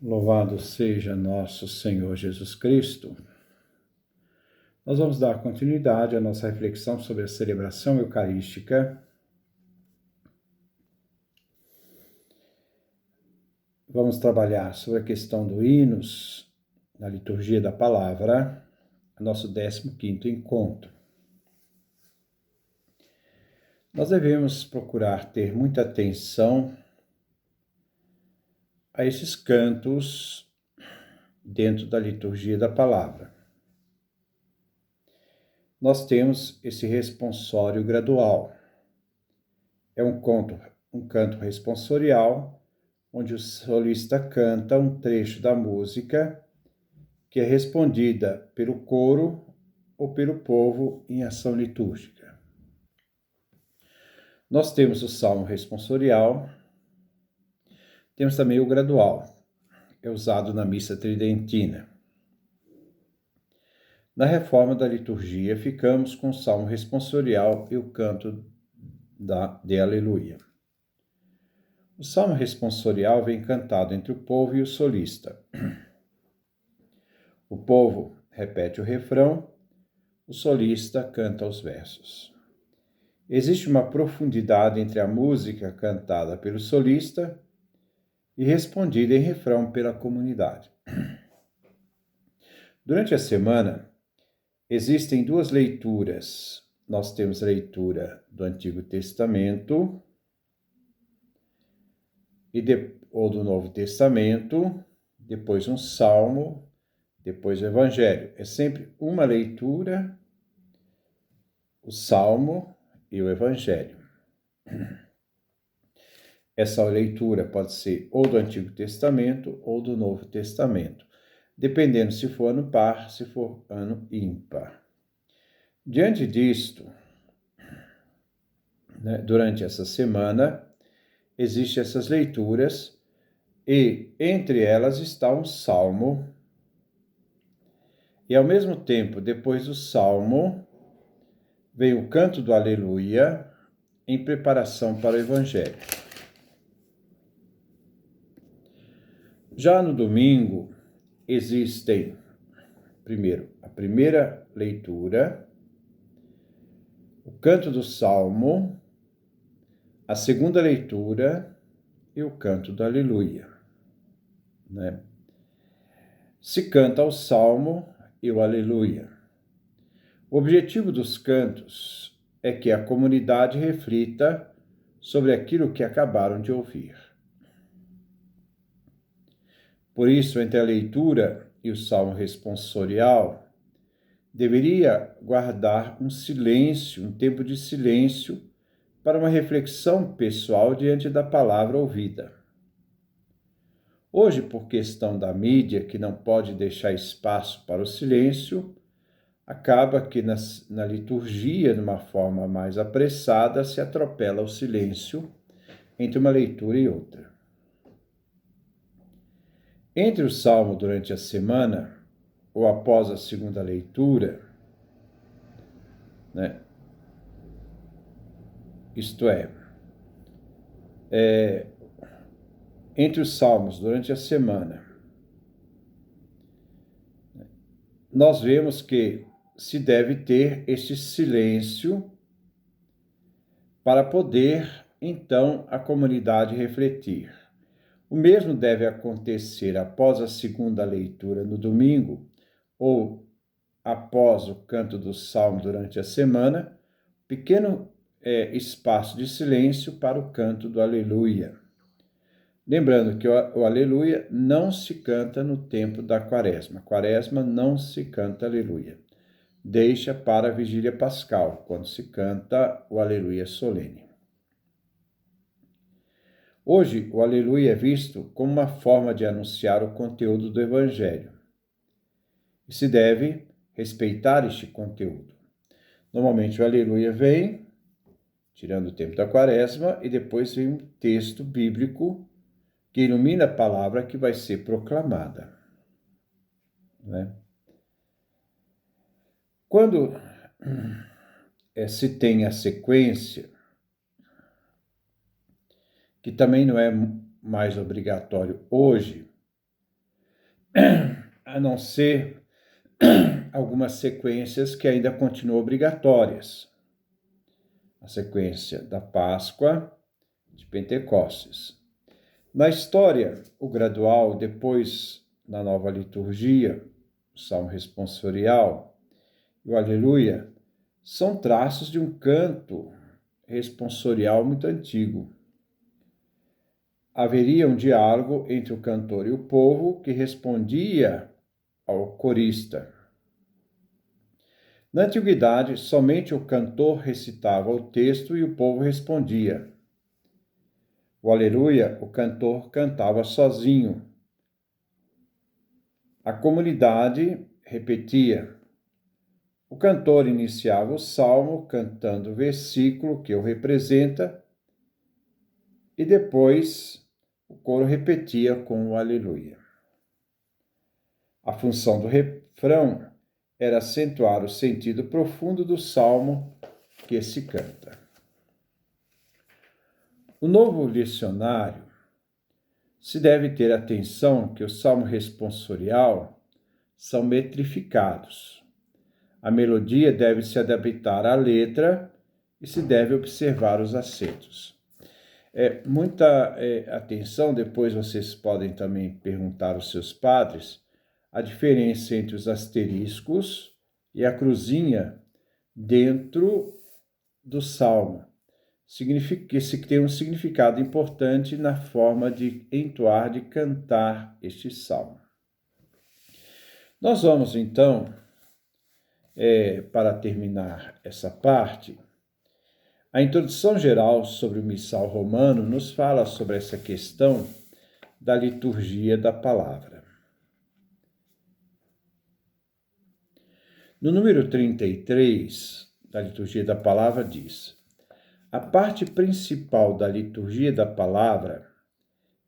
Louvado seja nosso Senhor Jesus Cristo. Nós vamos dar continuidade à nossa reflexão sobre a celebração eucarística. Vamos trabalhar sobre a questão do hinos na liturgia da palavra, nosso 15º encontro. Nós devemos procurar ter muita atenção a esses cantos dentro da liturgia da palavra. Nós temos esse responsório gradual. É um canto responsorial, onde o solista canta um trecho da música que é respondida pelo coro ou pelo povo em ação litúrgica. Nós temos o salmo responsorial, temos também o gradual, é usado na missa tridentina. Na reforma da liturgia, ficamos com o salmo responsorial e o canto de Aleluia. O salmo responsorial vem cantado entre o povo e o solista. O povo repete o refrão, o solista canta os versos. Existe uma profundidade entre a música cantada pelo solista e respondida em refrão pela comunidade. Durante a semana, existem duas leituras. Nós temos a leitura do Antigo Testamento ou do Novo Testamento, depois um salmo, depois o Evangelho. É sempre uma leitura, o salmo e o Evangelho. Essa leitura pode ser ou do Antigo Testamento ou do Novo Testamento, dependendo se for ano par, se for ano ímpar. Diante disto, durante essa semana, existem essas leituras e entre elas está um salmo e ao mesmo tempo, depois do salmo, vem o canto do Aleluia em preparação para o Evangelho. Já no domingo, existem, primeiro, a primeira leitura, o canto do salmo, a segunda leitura e o canto do Aleluia. Se canta o salmo e o Aleluia. O objetivo dos cantos é que a comunidade reflita sobre aquilo que acabaram de ouvir. Por isso, entre a leitura e o salmo responsorial, deveria guardar um silêncio, um tempo de silêncio, para uma reflexão pessoal diante da palavra ouvida. Hoje, por questão da mídia, que não pode deixar espaço para o silêncio, acaba que na liturgia, de uma forma mais apressada, se atropela o silêncio entre uma leitura e outra. Entre o salmo durante a semana, ou após a segunda leitura, isto é, entre os salmos durante a semana, nós vemos que se deve ter este silêncio para poder, então, a comunidade refletir. O mesmo deve acontecer após a segunda leitura no domingo ou após o canto do salmo durante a semana, pequeno espaço de silêncio para o canto do Aleluia. Lembrando que o Aleluia não se canta no tempo da Quaresma. Quaresma não se canta Aleluia. Deixa para a Vigília Pascal, quando se canta o Aleluia solene. Hoje, o Aleluia é visto como uma forma de anunciar o conteúdo do Evangelho. E se deve respeitar este conteúdo. Normalmente o Aleluia vem, tirando o tempo da Quaresma, e depois vem um texto bíblico que ilumina a palavra que vai ser proclamada. Quando se tem a sequência, que também não é mais obrigatório hoje, a não ser algumas sequências que ainda continuam obrigatórias. A sequência da Páscoa, de Pentecostes. Na história, o gradual, depois na nova liturgia, o salmo responsorial e o aleluia, são traços de um canto responsorial muito antigo. Haveria um diálogo entre o cantor e o povo que respondia ao corista. Na antiguidade, somente o cantor recitava o texto e o povo respondia. O aleluia, o cantor cantava sozinho. A comunidade repetia. O cantor iniciava o salmo cantando o versículo que o representa e depois o coro repetia com o aleluia. A função do refrão era acentuar o sentido profundo do salmo que se canta. O novo dicionário se deve ter atenção que o salmo responsorial são metrificados. A melodia deve se adaptar à letra e se deve observar os acentos. Muita atenção, depois vocês podem também perguntar aos seus padres a diferença entre os asteriscos e a cruzinha dentro do salmo. Isso tem um significado importante na forma de entoar, de cantar este salmo. Nós vamos, então, para terminar essa parte, a introdução geral sobre o missal romano nos fala sobre essa questão da liturgia da palavra. No número 33 da liturgia da palavra diz: a parte principal da liturgia da palavra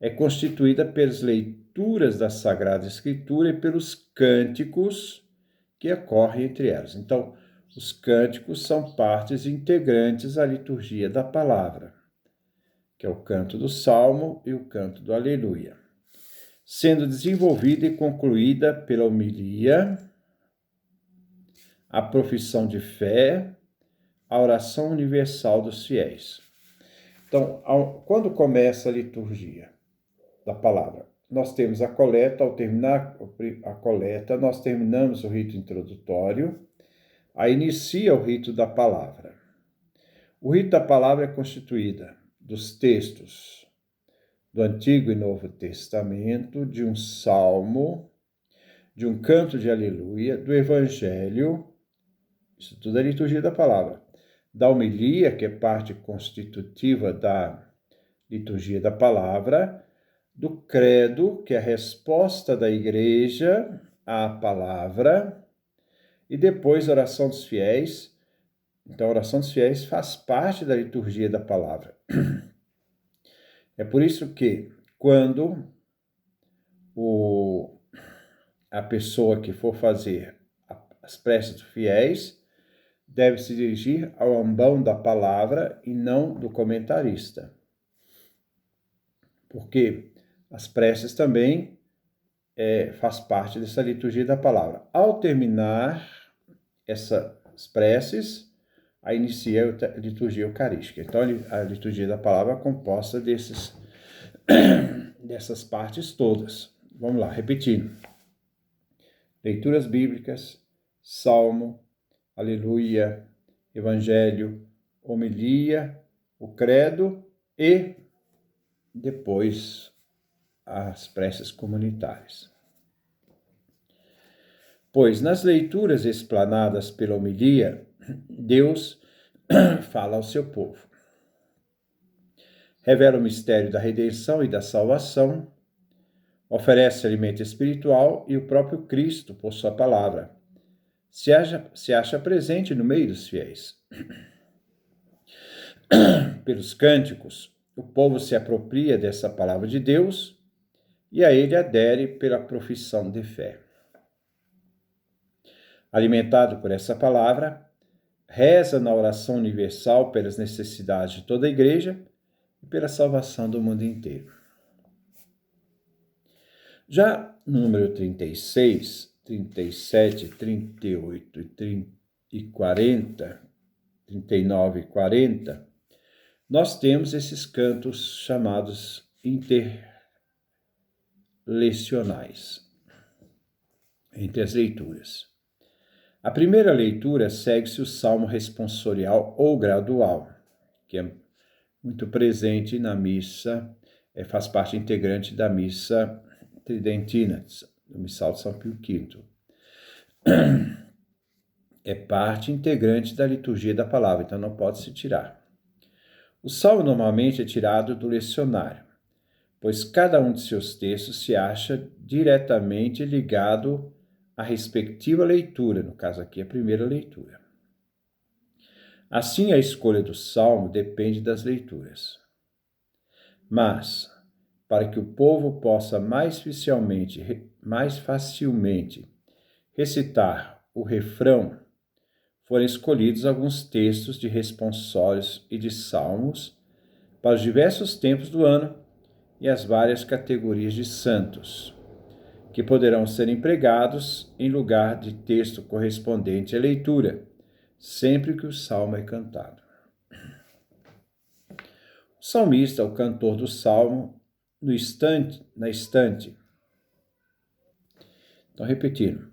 é constituída pelas leituras da Sagrada Escritura e pelos cânticos que ocorrem entre elas. Então, os cânticos são partes integrantes da liturgia da palavra, que é o canto do Salmo e o canto do Aleluia, sendo desenvolvida e concluída pela homilia, a profissão de fé, a oração universal dos fiéis. Então, quando começa a liturgia da palavra, nós temos a coleta. Ao terminar a coleta, nós terminamos o rito introdutório, aí inicia o rito da palavra. O rito da palavra é constituída dos textos do Antigo e Novo Testamento, de um salmo, de um canto de aleluia, do evangelho, isso tudo é liturgia da palavra, da homilia, que é parte constitutiva da liturgia da palavra, do credo, que é a resposta da igreja à palavra, e depois a oração dos fiéis. Então, a oração dos fiéis faz parte da liturgia da palavra. É por isso que, quando a pessoa que for fazer as preces dos fiéis deve se dirigir ao ambão da palavra e não do comentarista. Porque as preces também faz parte dessa liturgia da palavra. Ao terminar essas preces, aí inicia a liturgia eucarística. Então, a liturgia da palavra é composta dessas partes todas. Vamos lá, repetindo. Leituras bíblicas, salmo, aleluia, evangelho, homilia, o credo e depois as preces comunitárias. Pois nas leituras explanadas pela homilia, Deus fala ao seu povo. Revela o mistério da redenção e da salvação, oferece alimento espiritual e o próprio Cristo, por sua palavra, se acha presente no meio dos fiéis. Pelos cânticos, o povo se apropria dessa palavra de Deus e a ele adere pela profissão de fé. Alimentado por essa palavra, reza na oração universal pelas necessidades de toda a igreja e pela salvação do mundo inteiro. Já no número 36, 37, 38 e 40, 39 e 40, nós temos esses cantos chamados interlecionais entre as leituras. A primeira leitura segue-se o salmo responsorial ou gradual, que é muito presente na missa, faz parte integrante da missa tridentina, do missal de São Pio V. É parte integrante da liturgia da palavra, então não pode se tirar. O salmo normalmente é tirado do lecionário, pois cada um de seus textos se acha diretamente ligado à respectiva leitura, no caso aqui a primeira leitura. Assim, a escolha do salmo depende das leituras. Mas, para que o povo possa mais facilmente recitar o refrão, foram escolhidos alguns textos de responsórios e de salmos para os diversos tempos do ano e as várias categorias de santos, que poderão ser empregados em lugar de texto correspondente à leitura, sempre que o salmo é cantado. O salmista é o cantor do salmo na estante. Então, repetindo.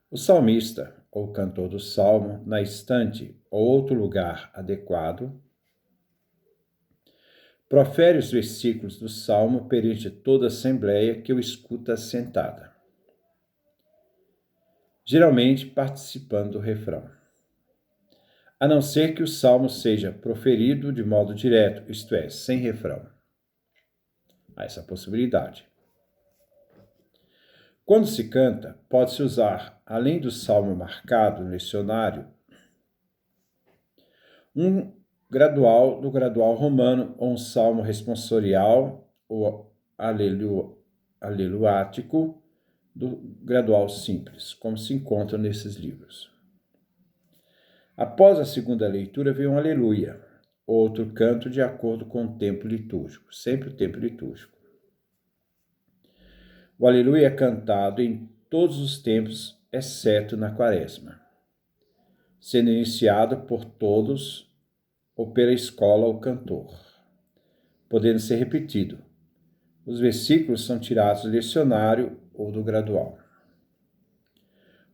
O salmista, ou cantor do salmo, na estante ou outro lugar adequado, profere os versículos do salmo perante toda a assembleia que o escuta sentada, geralmente participando do refrão. A não ser que o salmo seja proferido de modo direto, isto é, sem refrão. Há essa possibilidade. Quando se canta, pode-se usar, além do salmo marcado no lecionário, um gradual do gradual romano ou um salmo responsorial ou aleluático do gradual simples, como se encontra nesses livros. Após a segunda leitura vem um aleluia, outro canto de acordo com o tempo litúrgico, sempre o tempo litúrgico. O aleluia é cantado em todos os tempos, exceto na quaresma, sendo iniciado por todos ou pela escola ou cantor, podendo ser repetido. Os versículos são tirados do lecionário ou do gradual.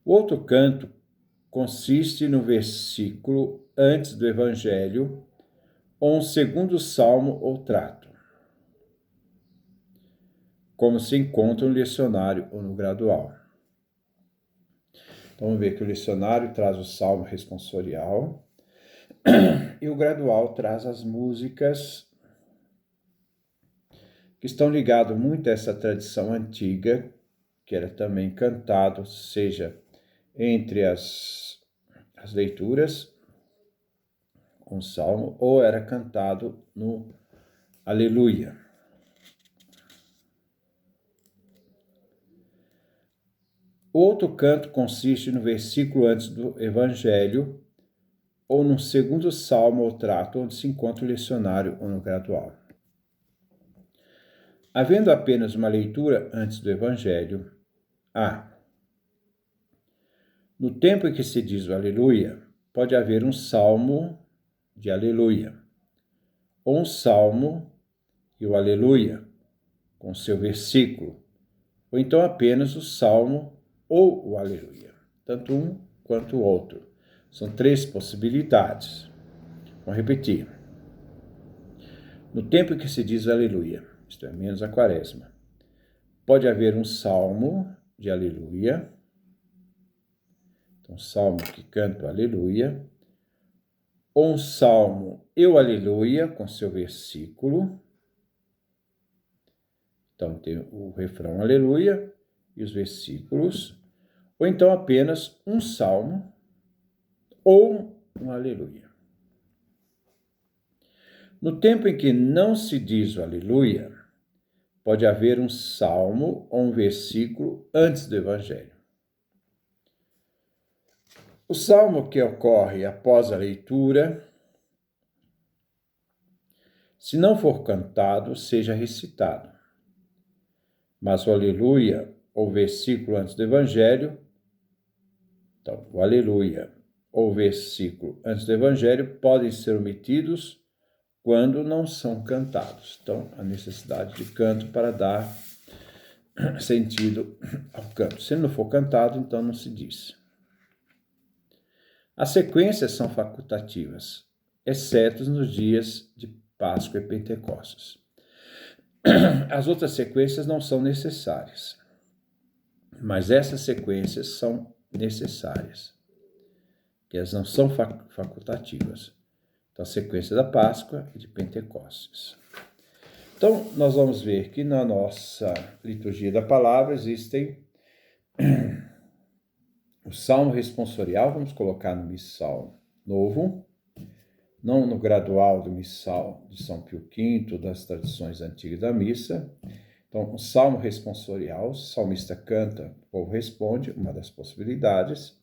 O outro canto consiste no versículo antes do Evangelho ou um segundo salmo ou trato, como se encontra no lecionário ou no gradual. Então, vamos ver que o lecionário traz o salmo responsorial e o gradual traz as músicas que estão ligadas muito a essa tradição antiga, que era também cantado, seja entre as leituras, com o salmo, ou era cantado no aleluia. Outro canto consiste no versículo antes do Evangelho, ou no segundo salmo ou trato, onde se encontra o lecionário ou no gradual. Havendo apenas uma leitura antes do Evangelho, no tempo em que se diz o aleluia, pode haver um salmo de aleluia, ou um salmo e o aleluia, com seu versículo, ou então apenas o salmo ou o aleluia, tanto um quanto o outro. São três possibilidades. Vamos repetir. No tempo em que se diz aleluia, isto é, menos a quaresma, pode haver um salmo de aleluia, então salmo que canta o aleluia, ou um salmo e o aleluia com seu versículo. Então tem o refrão aleluia e os versículos, ou então apenas um salmo ou um aleluia. No tempo em que não se diz o aleluia, pode haver um salmo ou um versículo antes do Evangelho. O salmo que ocorre após a leitura, se não for cantado, seja recitado. Mas o aleluia, ou versículo antes do evangelho, então, o aleluia ou versículo antes do evangelho podem ser omitidos quando não são cantados. Então, a necessidade de canto para dar sentido ao canto. Se não for cantado, então não se diz. As sequências são facultativas, exceto nos dias de Páscoa e Pentecostes. As outras sequências não são necessárias, mas essas sequências são necessárias, que elas não são facultativas. Então, a sequência da Páscoa e de Pentecostes. Então, nós vamos ver que na nossa liturgia da palavra existem o salmo responsorial, vamos colocar no missal novo, não no gradual do missal de São Pio V, das tradições antigas da missa. Então, o salmo responsorial, o salmista canta, o povo responde, uma das possibilidades.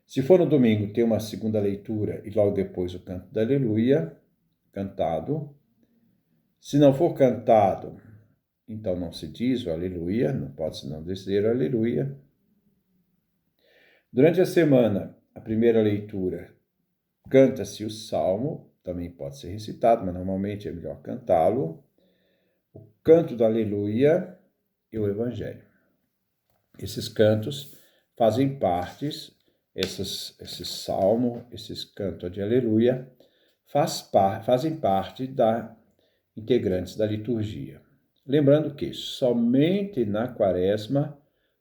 Se for no domingo, tem uma segunda leitura e logo depois o canto da aleluia, cantado. Se não for cantado, então não se diz o aleluia, não pode não dizer o aleluia. Durante a semana, a primeira leitura, canta-se o salmo, também pode ser recitado, mas normalmente é melhor cantá-lo. O canto da aleluia e o evangelho. Esses cantos fazem parte, esse salmo, esses cantos de aleluia, fazem parte da integrantes da liturgia. Lembrando que somente na quaresma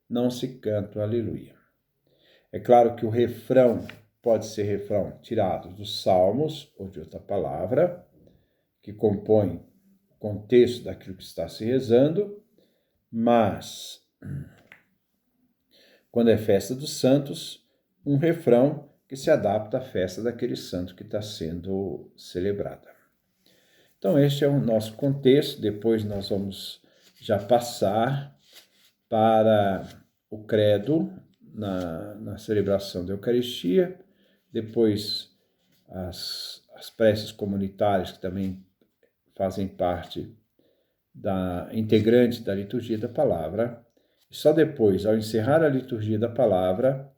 não se canta o aleluia. É claro que o refrão pode ser refrão tirado dos salmos ou de outra palavra, que compõe o contexto daquilo que está se rezando, mas quando é festa dos santos, um refrão que se adapta à festa daquele santo que está sendo celebrada. Então, este é o nosso contexto. Depois nós vamos já passar para o credo na celebração da Eucaristia, depois as preces comunitárias, que também fazem parte integrante da liturgia da palavra. E só depois, ao encerrar a liturgia da palavra,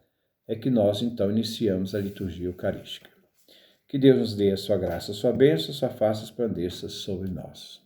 é que nós, então, iniciamos a liturgia eucarística. Que Deus nos dê a sua graça, a sua bênção, a sua face resplandeça sobre nós.